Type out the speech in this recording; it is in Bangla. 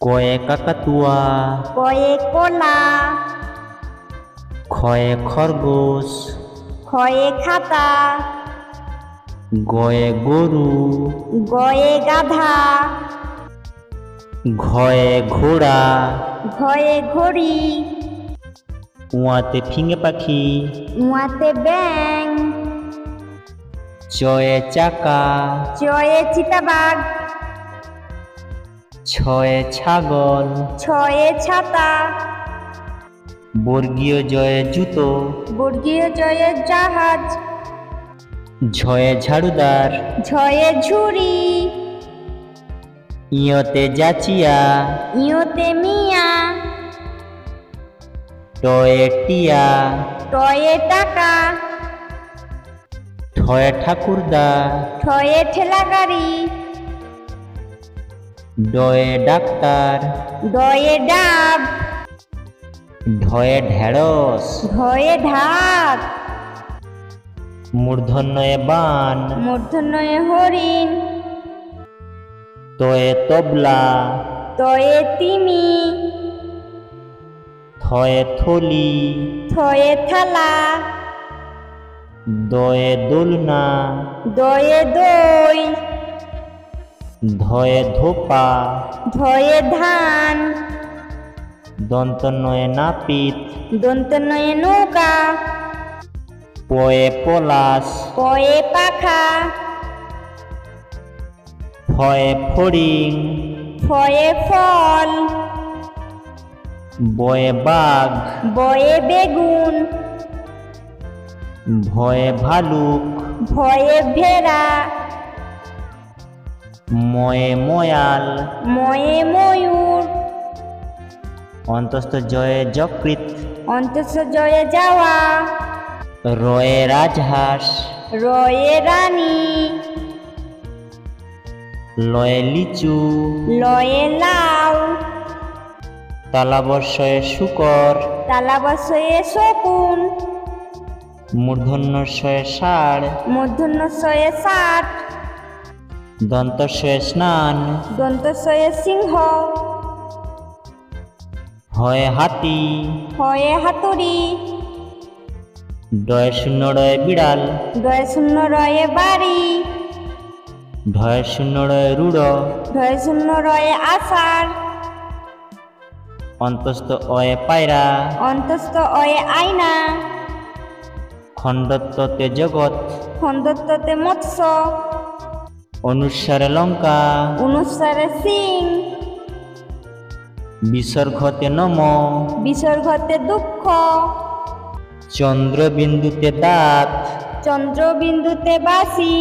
কয়ে কাকাতুয়া, কয়ে কলা, খয়ে খরগোশ, খয়ে খাতা, গয়ে গরু, গয়ে গাধা, ঘয়ে ঘোড়া, ঘয়ে ঘড়ি, উয়াতে ফিঙে পাখি, উয়াতে ব্যাং, চয়ে চাকা, চয়ে চিতাবাঘ, ছয়ে ছাগল, ছয়ে ছাতা, বর্গীয় জয়ে জুতো, বর্গীয় জয়ে জাহাজ, ঝয়ে ঝাড়ুদার, ঝয়ে ঝুড়ি, ইয়তে যাচিয়া, ইয়োতে মিয়া, টয়ে টিয়া, টয়ে টাকা, ঠয়ে ঠাকুরদা, ঠয়ে ঠেলা গাড়ি, ডয়ে ডাক্তার, ডয়ে ডাব, ঢয়ে ঢেড়স, ঢয়ে ঢাক, মূর্ধন্যয়ে বান, মূর্ধন্যয়ে হরিণ, তয়ে তবলা, তয়ে তিমি, থয়ে থলি, থয়ে থালা, দয়ে দোলনা, দয়ে দই, ধয়ে ধোপা, ধয়ে ধান, দন্তন্যয়ে নাপিত, দন্তন্যয়ে নৌকা, পয়ে পলাশ, পয়ে পাখা, ফয়ে ফড়িং, ফয়ে ফল, বয়ে বাঘ, বয়ে বেগুন, ভয়ে ভালুক, ভয়ে ভেড়া, ময়ে ময়াল, ময়ে ময়ূর, অন্তস্থ জয়ে যকৃৎ, অন্তঃ জয়ে যাওয়া, রয়ে রাজহাঁস, রয়ে রানী, লয়ে লিচু, লয়ে লাউ, তালাবর্ষয়ে শুকর, তালাবশয়ে শকুন, মূর্ধন্যস্বয়ে ষাঁড়, মূর্ধন্যশয়ে ষাট, দন্তস্বয়ে স্নান, দন্তশয়ে সিংহ, হয়ে হাতি, হয়ে হাতুড়ি, ডয়ে শূন্য রয়ে বিড়াল, ডয়ে শূন্য রয়ে বাড়ি, ঢয়ে শূন্য রয়ে রুড়, ঢয়ে শূন্য রয়ে আষাঢ়, অন্তস্থ অয়ে পায়রা, অন্তস্থ অয়ে আয়না, খণ্ডত্বতে জগৎ, খণ্ডত্বতে মৎস্য, অনুস্বারে লঙ্কা, অনুস্বারে সিং, বিসর্গতে নম, বিসর্গতে দুঃখ, চন্দ্রবিন্দুতে দাঁত, চন্দ্রবিন্দুতে বাসি,